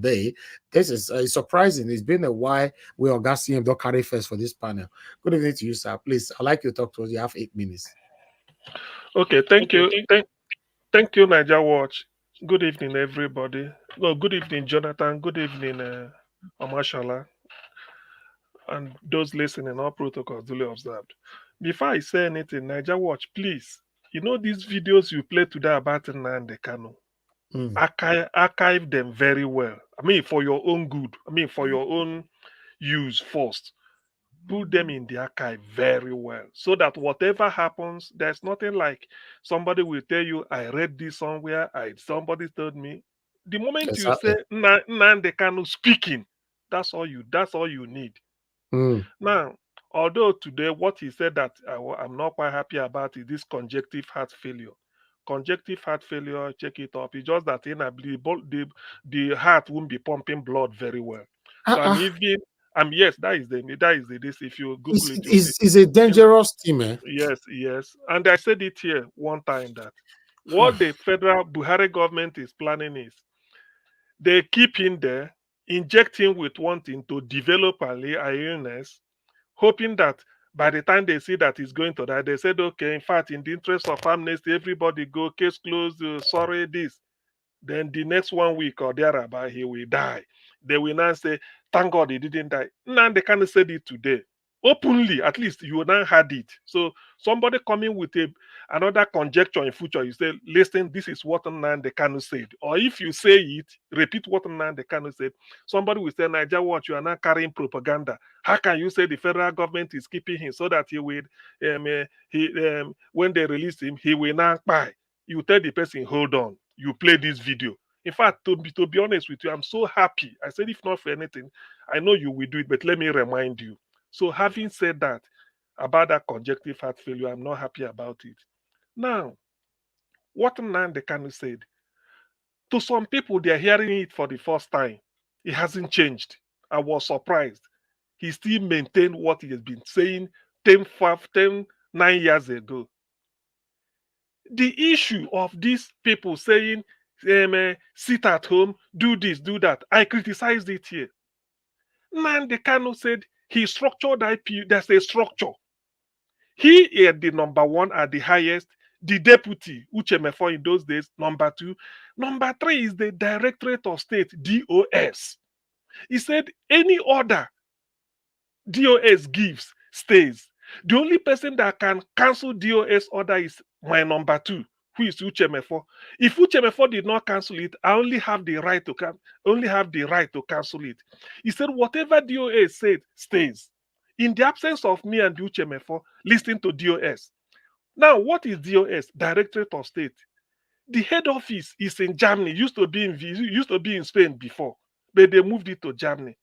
Bay. This is surprising. It's been a while. We are see him don't carry first for this panel. Good evening to you, sir. Please, I'd like you to talk to us. You have 8 minutes. Okay, thank you. Thank you, Niger Watch. Good evening, everybody. Well, good evening, Jonathan. Good evening, Omashala, and those listening. All protocols duly observed. Before I say anything, Niger Watch, please. You know these videos you played today about Nnamdi Kanu. Mm, Archive them very well. I mean, for your own good. I mean, for your own use first. Put them in the archive very well so that whatever happens, there's nothing like somebody will tell you, I read this somewhere, I somebody told me. The moment you say exactly. Nnamdi Kanu speaking, that's all you need. Mm, Now, although today what he said that I'm not quite happy about is this congestive heart failure. Congestive heart failure, check it up. It's just that the heart won't be pumping blood very well. So I'm uh-uh. even yes, that is the this. If you Google It's, it, you'll see. it's a In, dangerous team, eh? yes, yes. And I said it here one time that what the federal Buhari government is planning is they keep him there, inject him with wanting to develop a illness, hoping that by the time they see that he's going to die, they said, okay, in fact, in the interest of amnesty, everybody go, case closed, sorry, this. Then the next 1 week or thereabout, he will die. They will now say, thank God he didn't die. Now they can't say it today. Openly, at least you now had it. So somebody coming with another conjecture in future, you say, listen, this is what Nnamdi Kanu said. Or if you say it, repeat what Nnamdi Kanu said. Somebody will say, Niger Watch, you are now carrying propaganda. How can you say the federal government is keeping him so that he will, when they release him, he will now buy? You tell the person, hold on, you play this video. In fact, to be honest with you, I'm so happy. I said, if not for anything, I know you will do it, but let me remind you. So, having said that, about that conjunctive heart failure, I'm not happy about it. Now, what Nnamdi Kanu said, to some people, they're hearing it for the first time. It hasn't changed. I was surprised. He still maintained what he has been saying 9 years ago. The issue of these people saying, sit at home, do this, do that, I criticized it here. Nnamdi Kanu said he structured IPU. There's a structure. He is the number one at the highest. The deputy, Uchemefo in those days, number two. Number three is the Directorate of State, DOS. He said any order DOS gives stays. The only person that can cancel DOS order is my number two, who is Uchemefo. If Uchemefo did not cancel it, I only have the right to cancel it. He said whatever DOS said stays. In the absence of me and Uchemefo, listen to DOS. Now, what is DOS? Directorate of State. The head office is in Germany. Used to be in Spain before, but they moved it to Germany.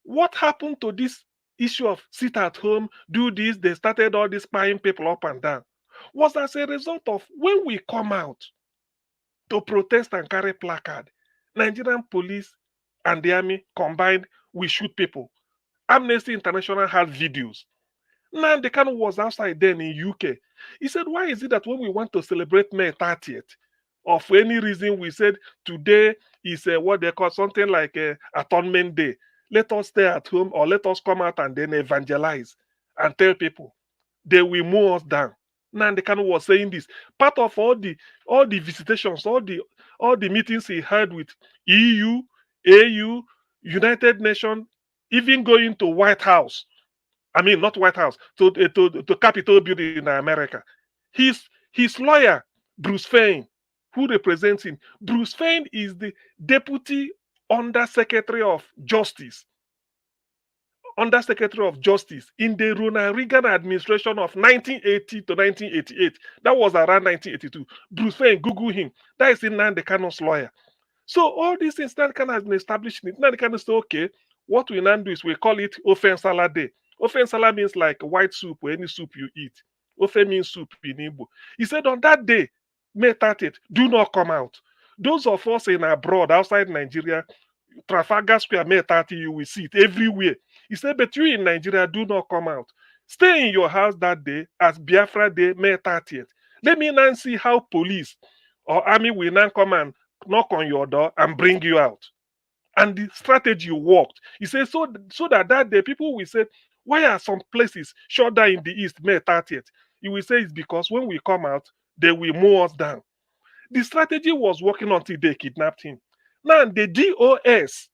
What happened to this issue of sit at home, do this? They started all this spying people up and down. Was as a result of when we come out to protest and carry placard, Nigerian police and the army combined, we shoot people. Amnesty International had videos. Nnamdi Kanu was outside then in UK. He said, why is it that when we want to celebrate May 30th, or for any reason we said today is what they call something like Atonement Day. Let us stay at home or let us come out and then evangelize and tell people. They will mow us down. Nnamdi Kanu was saying this. Part of all the visitations, all the meetings he had with EU, AU, United Nations, even going to White House. I mean, not White House, to Capitol building in America. His lawyer, Bruce Fein, who represents him. Bruce Fein is the deputy undersecretary of justice, in the Ronald Reagan administration of 1980 to 1988. That was around 1982. Bruce Fein, Google him. That is in Nnamdi Kanu's lawyer. So all these things that Kanu has been established, Nnamdi Kanu say, okay, what we now do is we call it Ofen Day. Ofen means like white soup or any soup you eat. Ofe means soup in Igbo. He said on that day, May 30th, do not come out. Those of us in abroad, outside Nigeria, Trafalgar Square, May 30, you will see it everywhere. He said, but you in Nigeria, do not come out. Stay in your house that day as Biafra Day, May 30th. Let me now see how police or army will now come and knock on your door and bring you out. And the strategy worked. He said so that that day people will say, why are some places shut down in the east May 30th? He will say it's because when we come out, they will mow us down. The strategy was working until they kidnapped him. Now the DOS,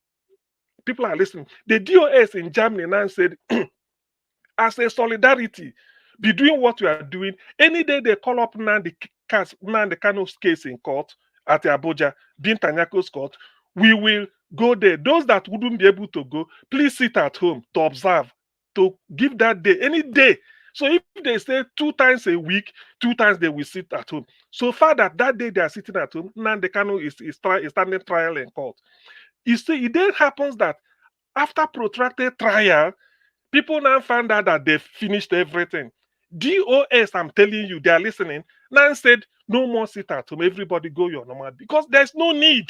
people are listening. The DOS in Germany now said, as a solidarity, be doing what you are doing. Any day they call up Nnamdi Kanu's case in court at Abuja, being Tanyako's court, we will go there. Those that wouldn't be able to go, please sit at home to observe, to give that day, any day. So if they say 2 times a week, 2 times they will sit at home. So far that day they are sitting at home, Nnamdi Kanu is standing trial in court. You see, it then happens that after protracted trial, people now found out that they finished everything. DOS, I'm telling you, they are listening. Now said, no more sit at home. Everybody go your normal because there's no need.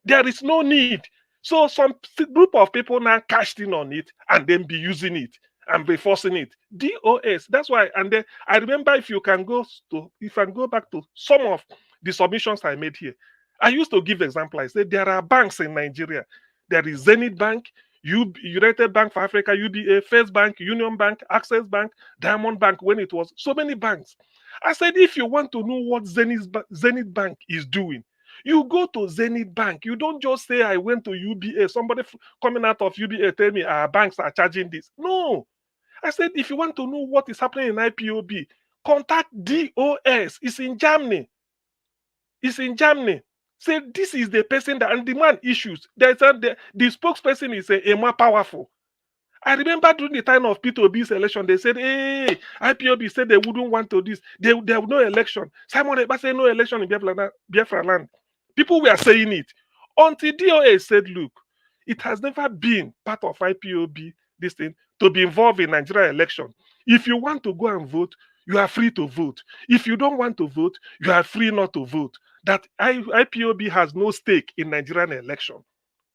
There is no need. So some group of people now cashed in on it and then be using it and be forcing it. DOS. That's why. And then I remember if I go back to some of the submissions I made here, I used to give example. I said there are banks in Nigeria. There is Zenith Bank, United Bank for Africa, UBA, First Bank, Union Bank, Access Bank, Diamond Bank, when it was so many banks. I said, if you want to know what Zenith Bank is doing, you go to Zenith Bank. You don't just say, I went to UBA. Somebody coming out of UBA tell me our banks are charging this. No. I said, if you want to know what is happening in IPOB, contact DOS. It's in Germany. It's in Germany. Say this is the person that and demand issues. The spokesperson is a more powerful. I remember during the time of P2B's election, they said, hey, IPOB said they wouldn't want to this. There would no election. Simon Ekpa said no election in Biafra land. People were saying it. Until DOA said, look, it has never been part of IPOB, this thing, to be involved in Nigeria election. If you want to go and vote, you are free to vote. If you don't want to vote, you are free not to vote. That IPOB has no stake in Nigerian election.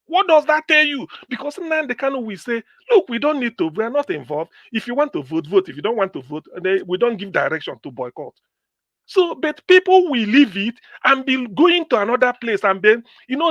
What does that tell you? Because Nnamdi Kanu will say, look, we don't need to, we are not involved. If you want to vote, vote. If you don't want to vote, we don't give direction to boycott. So, but people will leave it and be going to another place. And then,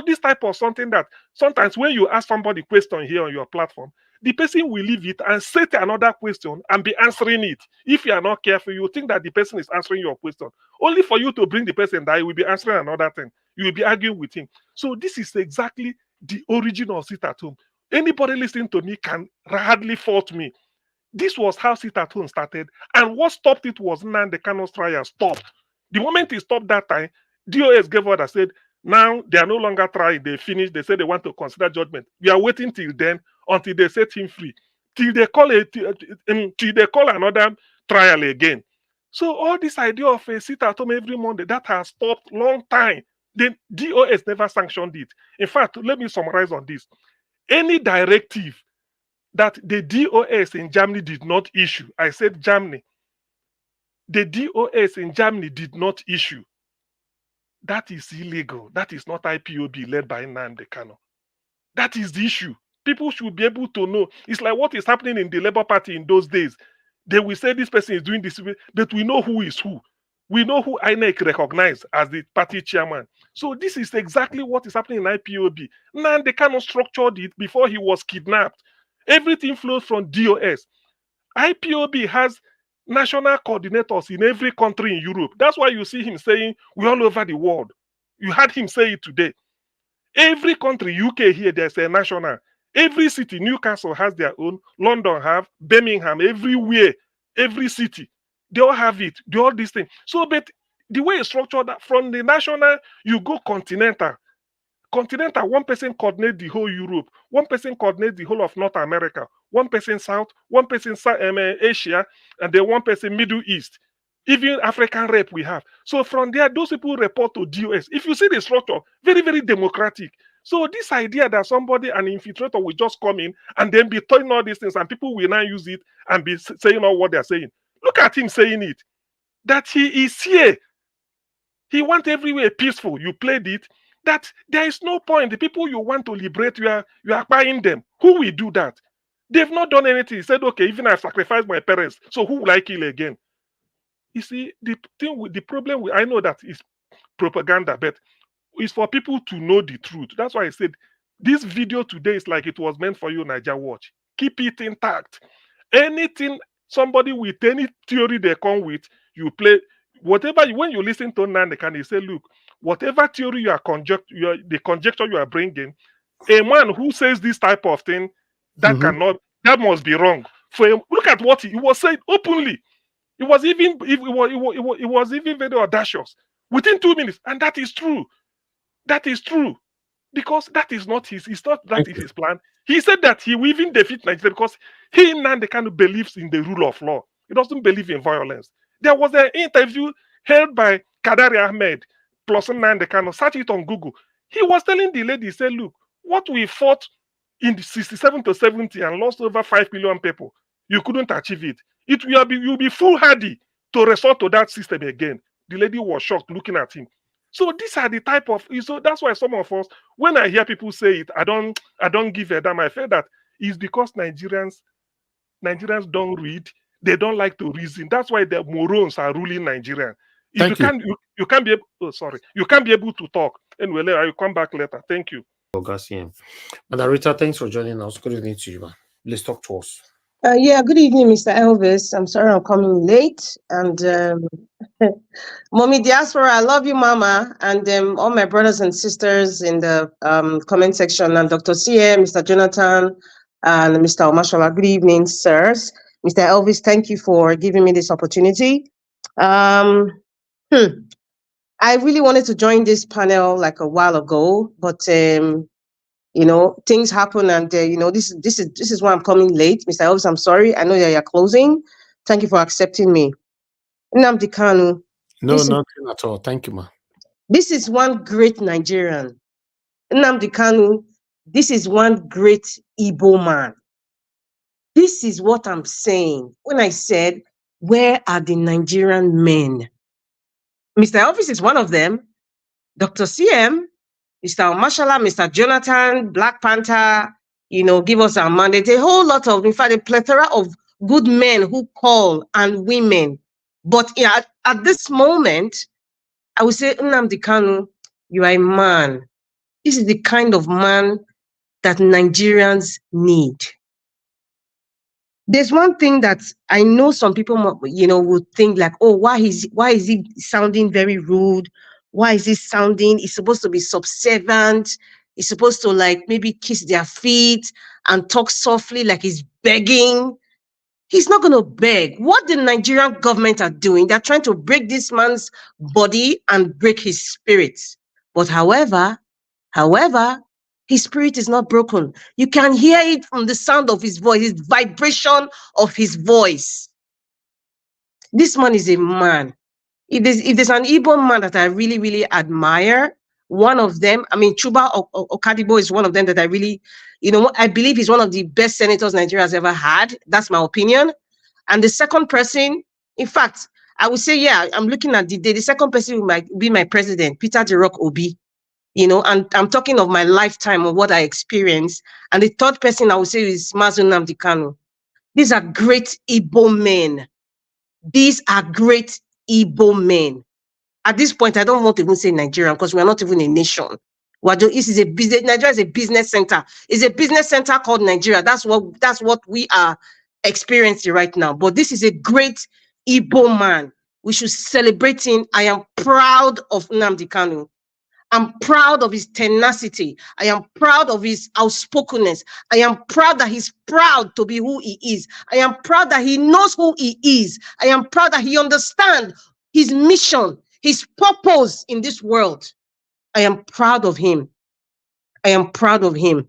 this type of something that sometimes when you ask somebody a question here on your platform, the person will leave it and set another question and be answering it. If you are not careful, you think that the person is answering your question. Only for you to bring the person that he will be answering another thing. You will be arguing with him. So this is exactly the origin of sit at home. Anybody listening to me can hardly fault me. This was how sit at home started, and what stopped it was Nnamdi Kanu's trial stopped. The moment he stopped that time, DOS gave order, said, now they are no longer trying, they finished, they said they want to consider judgment. We are waiting till then until they set him free, till they call another trial again. So all this idea of a sit at home every Monday, that has stopped long time. The DOS never sanctioned it. In fact, let me summarize on this. Any directive that the DOS in Germany did not issue, I said Germany, the DOS in Germany did not issue, that is illegal. That is not IPOB led by Nnamdi Kanu. That is the issue. People should be able to know. It's like what is happening in the Labour Party in those days. They will say this person is doing this, but we know who is who. We know who INEC recognized as the party chairman. So this is exactly what is happening in IPOB. Nnamdi Kanu structured it before he was kidnapped. Everything flows from DOS. IPOB has national coordinators in every country in Europe. That's why you see him saying, we're all over the world. You heard him say it today. Every country, UK here, there's a national. Every city, Newcastle has their own. London have, Birmingham, everywhere, every city. They all have it. They all this thing. So, but the way it's structured, from the national, you go continental. Continental, one person coordinates the whole Europe, one person coordinates the whole of North America, one person South, one person Asia, and then one person Middle East. Even African rep we have. So from there, those people report to DOS. If you see the structure, very, very democratic. So this idea that somebody, an infiltrator, will just come in and then be telling all these things and people will now use it and be saying all what they're saying. Look at him saying it. That he is here. He wants everywhere peaceful. You played it. That there is no point. The people you want to liberate, you are buying them. Who will do that? They've not done anything. He said, okay, even I've sacrificed my parents, so who will I kill again? You see, the problem I know that is propaganda, but it's for people to know the truth. That's why I said This video today is like it was meant for you, Niger Watch. Keep it intact. Anything, somebody with any theory they come with, you play whatever. When you listen to Nnamdi Kanu, you say, look, whatever theory you are the conjecture you are bringing, a man who says this type of thing, that Mhm. cannot, that must be wrong. For him, look at what he was saying openly. It was even it was even very audacious within 2 minutes, and that is true. That is true because that is not his. It's not that Thank is you. his plan. He said that he will even defeat Nigeria because he Nnamdi Kanu believes in the rule of law. He doesn't believe in violence. There was an interview held by Kadari Ahmed plus Nnamdi Kanu. Search it on Google. He was telling the lady, he said, "Look, what we fought in the 67 to 70 and lost over 5 million people, you couldn't achieve it. It will be you'll be foolhardy to resort to that system again." The lady was shocked looking at him. So these are the type of so that's why some of us, when I hear people say it, I don't give a damn. I feel that it's because Nigerians don't read, they don't like to reason. That's why the morons are ruling Nigeria. If you Thank you. can't you can't be able you can't be able to talk. Anyway, I will come back later. Thank you. Garcia. Madam Rita, thanks for joining us. Good evening to you, man. Please talk to us. Yeah, good evening, Mr. Elvis. I'm sorry I'm coming late. And Mommy Diaspora, I love you, Mama. And all my brothers and sisters in the comment section, and Dr. CM, Mr. Jonathan, and Mr. Omashola. Good evening, sirs. Mr. Elvis, thank you for giving me this opportunity. Um, I really wanted to join this panel like a while ago, but things happen, and this is why I'm coming late. Mr. Elvis, I'm sorry. I know that you're closing. Thank you for accepting me. Nnamdi Kanu, No, this is nothing at all. Thank you, ma. this is one great Nigerian. Nnamdi Kanu, this is one great Igbo man. This is what I'm saying when I said, where are the Nigerian men? Mr. Elvis is one of them. Dr. CM, Mr. Mashallah, Mr. Jonathan, Black Panther, give us our mandate. A whole lot of, in fact, a plethora of good men who call and women. But at this moment, I would say, Nnamdi Kanu, you are a man. This is the kind of man that Nigerians need. There's one thing that I know some people, would think like, oh, why is he sounding very rude? Why is he sounding? He's supposed to be subservient. He's supposed to like maybe kiss their feet and talk softly like he's begging. He's not going to beg. What the Nigerian government are doing, they're trying to break this man's body and break his spirit. But however, his spirit is not broken. You can hear it from the sound of his voice, his vibration of his voice. This man is a man. If there's an Igbo man that I really, really admire, one of them, I mean, Chuba Okadibo is one of them that I really, I believe he's one of the best senators Nigeria has ever had. That's my opinion. And the second person, in fact, I would say, yeah, I'm looking at the second person might be my president, Peter the Rock Obi. And I'm talking of my lifetime of what I experienced. And the third person I would say is Mazi Nnamdi Kanu. These are great Igbo men. These are great Igbo men. At this point, I don't want to even say Nigeria because we are not even a nation. This is a business. Nigeria is a business center. It's a business center called Nigeria. That's what we are experiencing right now. But this is a great Igbo man. We should celebrate him. I am proud of Nnamdi Kanu. I'm proud of his tenacity. I am proud of his outspokenness. I am proud that he's proud to be who he is. I am proud that he knows who he is. I am proud that he understands his mission, his purpose in this world. I am proud of him. I am proud of him.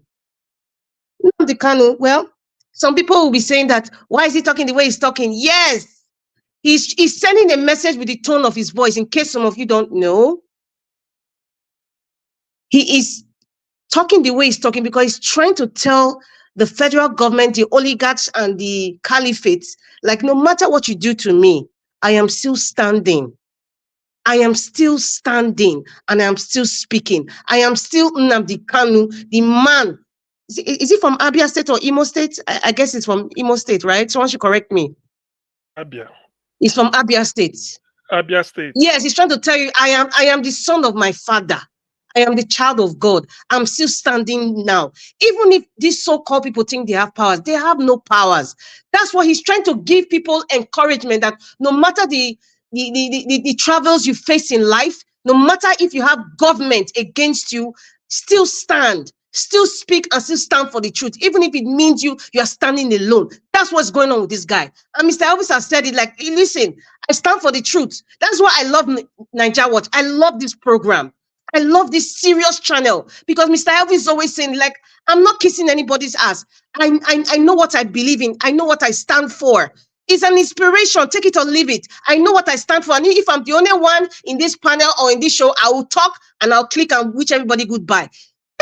Nnamdi Kanu, well, some people will be saying that, why is he talking the way he's talking? Yes, he's sending a message with the tone of his voice, in case some of you don't know. He is talking the way he's talking because he's trying to tell the federal government, the oligarchs and the caliphates, like, no matter what you do to me, I am still standing. I am still standing and I am still speaking. I am still Nnamdi Kanu, the man. Is he from Abia State or Imo State? I guess it's from Imo State, right? Someone should correct me. Abia. He's from Abia State. Abia State. Yes, he's trying to tell you, I am the son of my father. I am the child of God. I'm still standing now. Even if these so-called people think they have powers, they have no powers. That's why he's trying to give people encouragement that no matter the troubles you face in life, no matter if you have government against you, still stand, still speak, and still stand for the truth, even if it means you are standing alone. That's what's going on with this guy. And Mr. Elvis has said it like, listen, I stand for the truth. That's why I love Naija Watch. I love this program. I love this serious channel because Mr. Elvis is always saying, like, I'm not kissing anybody's ass. I know what I believe in. I know what I stand for. It's an inspiration. Take it or leave it. I know what I stand for. And if I'm the only one in this panel or in this show, I will talk and I'll click and wish everybody goodbye.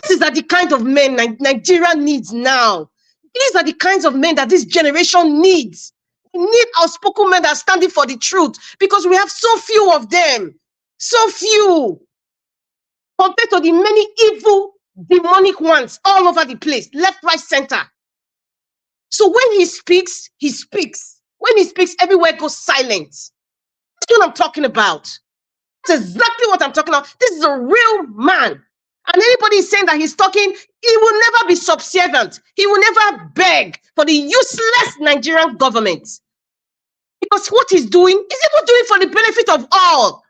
These are the kind of men Nigeria needs now. These are the kinds of men that this generation needs. We need outspoken men that are standing for the truth because we have so few of them. So few. Compared to the many evil, demonic ones all over the place, left, right, center. So when he speaks, he speaks. When he speaks, everywhere goes silent. That's what I'm talking about. That's exactly what I'm talking about. This is a real man. And anybody is saying that he's talking, he will never be subservient. He will never beg for the useless Nigerian government. Because what he's doing, he's even doing for the benefit of all.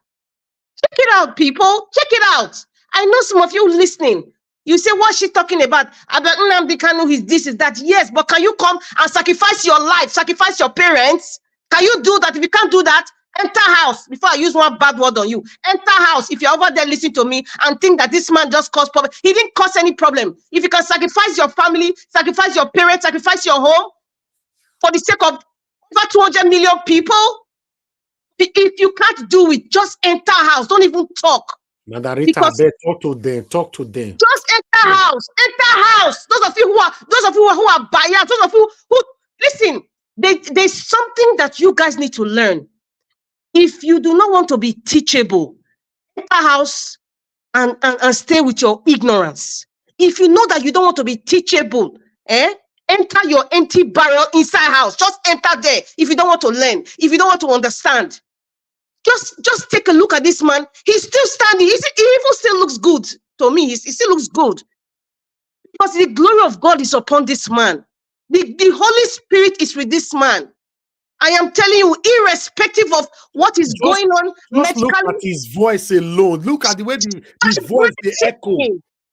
Check it out, people. Check it out. I know some of you listening. You say, what's she talking about? About Nnamdi Kanu, is this, is that. Yes, but can you come and sacrifice your life, sacrifice your parents? Can you do that? If you can't do that, enter house. Before I use one bad word on you, enter house. If you're over there listening to me and think that this man just caused problem, he didn't cause any problem. If you can sacrifice your family, sacrifice your parents, sacrifice your home for the sake of over 200 million people, if you can't do it, just enter house. Don't even talk. Madam Rita, talk to them. Talk to them. Just enter house. Enter house. Those of you who are biased. Those of you who listen. There's something that you guys need to learn. If you do not want to be teachable, enter house and stay with your ignorance. If you know that you don't want to be teachable, enter your empty barrel inside house. Just enter there. If you don't want to learn, if you don't want to understand. Just take a look at this man. He's still standing. He even still looks good to me. He still looks good because the glory of God is upon this man. The Holy Spirit is with this man. I am telling you, irrespective of what is going on just look at his voice alone. Look at the way his voice, the echo.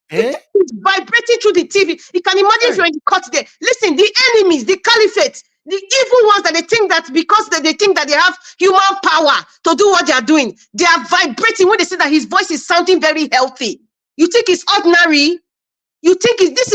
It's vibrating through the TV. You can imagine if you're in the court there. Listen, the enemies, the caliphate, the evil ones that they think that because they think that they have human power to do what they are doing, they are vibrating when they say that his voice is sounding very healthy. You think it's ordinary? You think this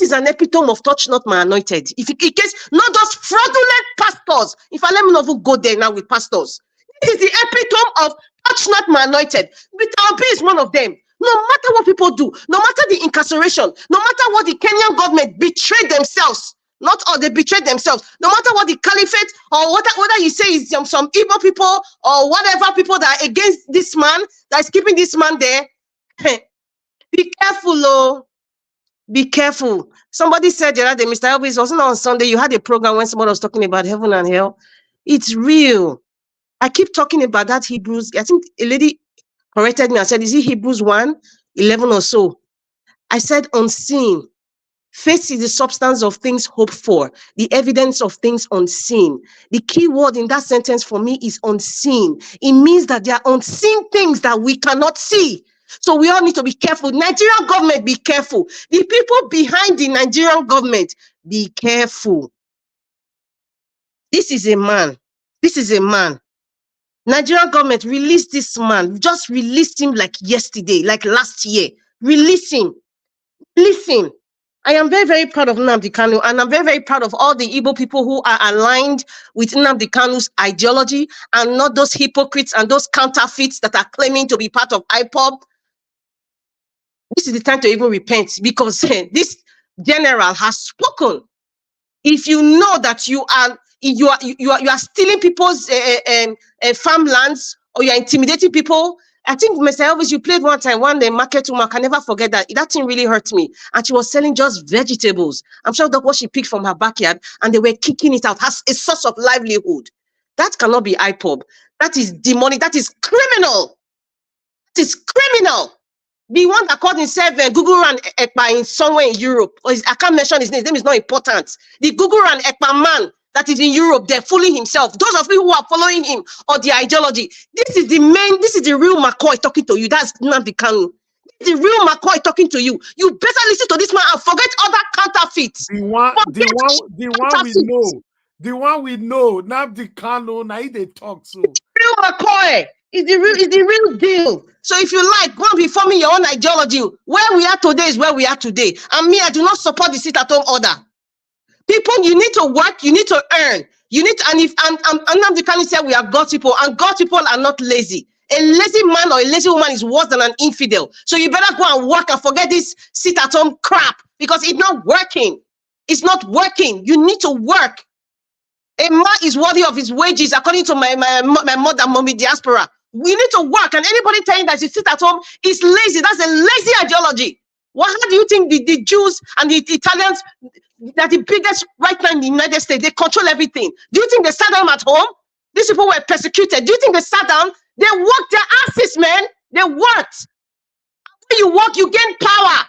is an epitome of touch not my anointed. If in case not just fraudulent pastors. If I let me not go there now with pastors, this is the epitome of touch not my anointed. Rita is one of them. No matter what people do, no matter the incarceration, no matter what the Kenyan government betrayed themselves. Not all, they betrayed themselves. No matter what the caliphate or whether you say is some evil people or whatever people that are against this man, that is keeping this man there, be careful, oh. Be careful. Somebody said the other day, Mr. Elvis, wasn't on Sunday, you had a program when somebody was talking about heaven and hell. It's real. I keep talking about that Hebrews. I think a lady corrected me and said, is it Hebrews 1:11 or so? I said unseen. Faith is the substance of things hoped for, the evidence of things unseen. The key word in that sentence for me is unseen. It means that there are unseen things that we cannot see. So we all need to be careful. Nigerian government, be careful. The people behind the Nigerian government, be careful. This is a man. This is a man. Nigerian government released this man. Just released him like yesterday, like last year. Release him. Listen. I am very, very proud of Nnamdi Kanu, and I'm very, very proud of all the Igbo people who are aligned with Nnamdi Kanu's ideology and not those hypocrites and those counterfeits that are claiming to be part of IPOB. This is the time to even repent because this general has spoken. If you know that you are stealing people's farmlands or you are intimidating people, I think Mr. Elvis, you played one time, one day, market woman, I can never forget that. That thing really hurt me. And she was selling just vegetables. I'm sure that's what she picked from her backyard, and they were kicking it out as a source of livelihood. That cannot be IPOB. That is demonic. That is criminal. That is criminal. The one that called himself Google and Ekpa in somewhere in Europe, or I can't mention his name is not important. The Google and Ekpa man that is in Europe, they're fooling himself. Those of you who are following him or the ideology, this is the real McCoy talking to you. That's Nnamdi Kanu. The real McCoy talking to you. You better listen to this man and forget other counterfeits. The one we know, Nnamdi Kanu, now they talk to. Real McCoy is the real deal. So if you like, go and be forming your own ideology. Where we are today is where we are today. And me, I do not support the sit-at-home order. People, you need to work, you need to earn. You need to, and Nnamdi Kanu said we have God people, and God people are not lazy. A lazy man or a lazy woman is worse than an infidel. So you better go and work and forget this sit-at-home crap, because it's not working. It's not working. You need to work. A man is worthy of his wages, according to my mother, mommy diaspora. We need to work, and anybody telling that you sit at home is lazy. That's a lazy ideology. How do you think the Jews and the Italians, that the biggest right now in the United States, they control everything? Do you think they sat down at home? These people were persecuted. Do you think they sat down? They worked their asses, man. They worked. When you work, you gain power.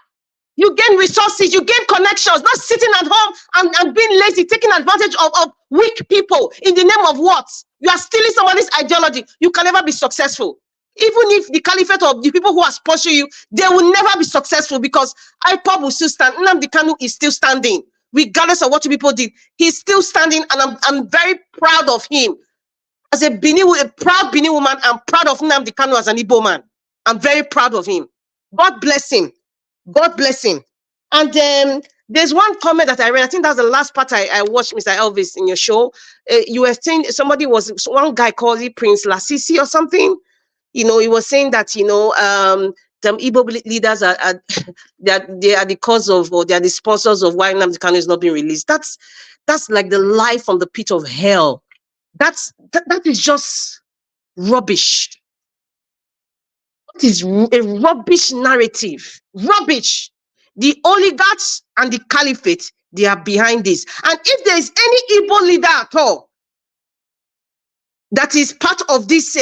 You gain resources, you gain connections, not sitting at home and being lazy, taking advantage of weak people in the name of what? You are stealing somebody's ideology. You can never be successful. Even if the caliphate of the people who are sponsoring you, they will never be successful, because IPOB will still stand. Nnamdi Kanu is still standing, regardless of what you people did. He's still standing, and I'm very proud of him. As a proud Benin woman, I'm proud of Nnamdi Kanu as an Igbo man. I'm very proud of him. God bless him. God bless him. And there's one comment that I read. I think that's the last part I watched, Mr. Elvis, in your show. You were saying one guy called it Prince Lasisi or something. You know, he was saying that, you know, the Igbo leaders are that they are the cause of, or they are the sponsors of why Nnamdi Kanu is not being released. That's like the lie from the pit of hell. That is just rubbish. It is a rubbish narrative. Rubbish. The oligarchs and the caliphate, they are behind this. And if there is any Igbo leader at all that is part of this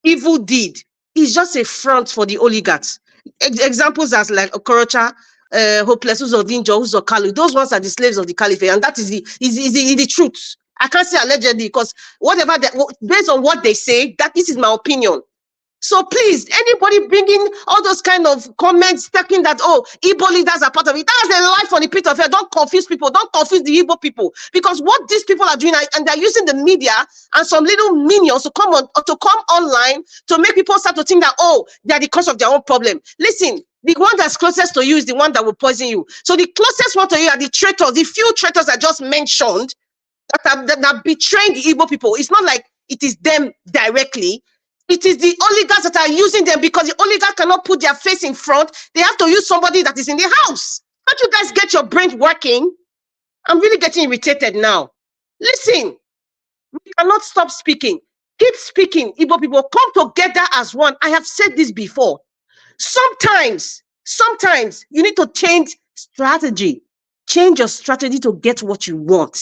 evil deed, it's just a front for the oligarchs. Examples as like Okorocha, Hopeless, Uzodinjo, Uzokalu, those ones are the slaves of the caliphate, and that is the truth. I can't say allegedly, because whatever based on what they say, this is my opinion. So please, anybody bringing all those kind of comments, talking that, oh, Igbo leaders are part of it, that's a lie from the pit of hell. Don't confuse people. Don't confuse the Igbo people. Because what these people are doing, and they're using the media and some little minions to come online to make people start to think that, oh, they're the cause of their own problem. Listen, the one that's closest to you is the one that will poison you. So the closest one to you are the traitors, the few traitors I just mentioned that are betraying the Igbo people. It's not like it is them directly. It is the oligarchs that are using them, because the oligarchs cannot put their face in front. They have to use somebody that is in the house. Can't you guys get your brain working? I'm really getting irritated now. Listen, we cannot stop speaking. Keep speaking. Igbo people, come together as one. I have said this before. Sometimes you need to change strategy. Change your strategy to get what you want.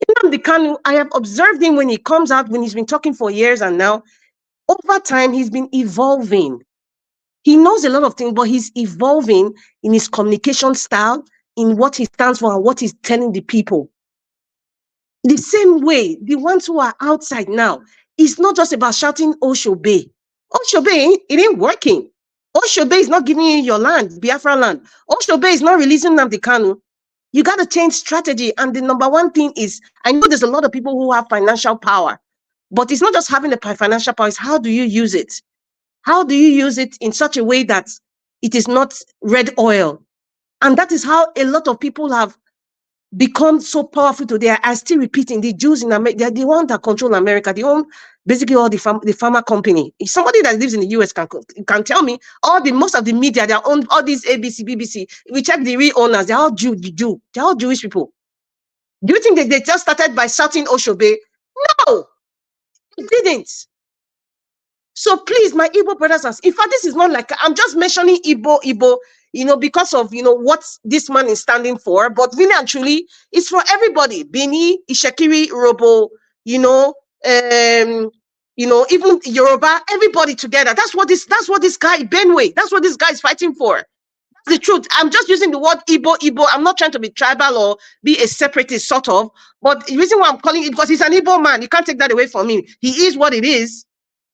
Nnamdi Kanu, I have observed him when he comes out, when he's been talking for years, and now, over time, he's been evolving. He knows a lot of things, but he's evolving in his communication style, in what he stands for, and what he's telling the people. The same way, the ones who are outside now, it's not just about shouting Oshobe. Oshobe, it ain't working. Oshobe is not giving you your land, Biafra land. Oshobe is not releasing Nnamdi Kanu. You got to change strategy. And the number one thing is, I know there's a lot of people who have financial power, but it's not just having the financial power, it's how do you use it? How do you use it in such a way that it is not red oil? And that is how a lot of people have become so powerful today. I still repeating, the Jews in America, they're the ones that control America. They own basically all the pharma company. If somebody that lives in the US can tell me, most of the media, they own all these ABC, BBC. We check the real owners, they're all they're all Jewish people. Do you think that they just started by shouting Oshobe? No, they didn't. So please, my Igbo brothers, in fact, this is not like, I'm just mentioning Igbo, because of, what this man is standing for, but really and truly, it's for everybody. Bini, Ishekiri, Robo, even Yoruba, everybody together. That's what this guy, Benway, that's what this guy is fighting for. The truth. I'm just using the word Igbo. I'm not trying to be tribal or be a separatist, sort of. But the reason why I'm calling it, because he's an Igbo man. You can't take that away from him. He is what it is.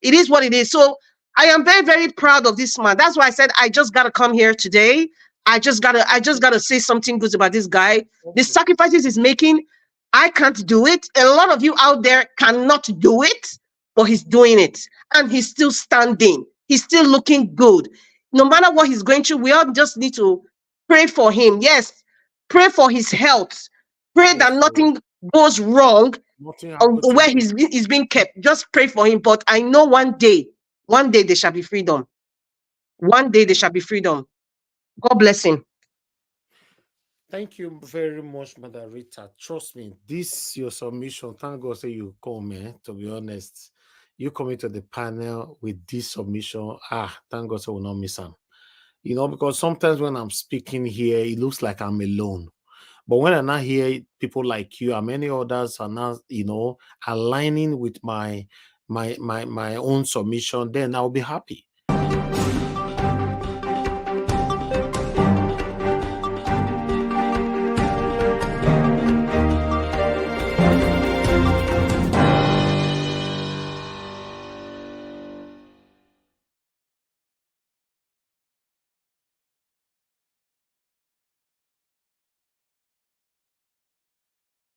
It is what it is. So I am very, very proud of this man. That's why I said I just gotta come here today. I just gotta say something good about this guy. The sacrifices he's making, I can't do it. A lot of you out there cannot do it, but he's doing it. And he's still standing. He's still looking good. No matter what he's going through, we all just need to pray for him. Yes, pray for his health. Pray that nothing goes wrong where he's being kept. Just pray for him. But I know one day there shall be freedom. One day there shall be freedom. God bless him. Thank you very much, Mother Rita. Trust me, this your submission. Thank God say you come, man. To be honest, you coming to the panel with this submission. Thank God say we'll not miss him. Because sometimes when I'm speaking here, it looks like I'm alone. But when I now hear people like you and many others are now, aligning with my own submission, then I'll be happy.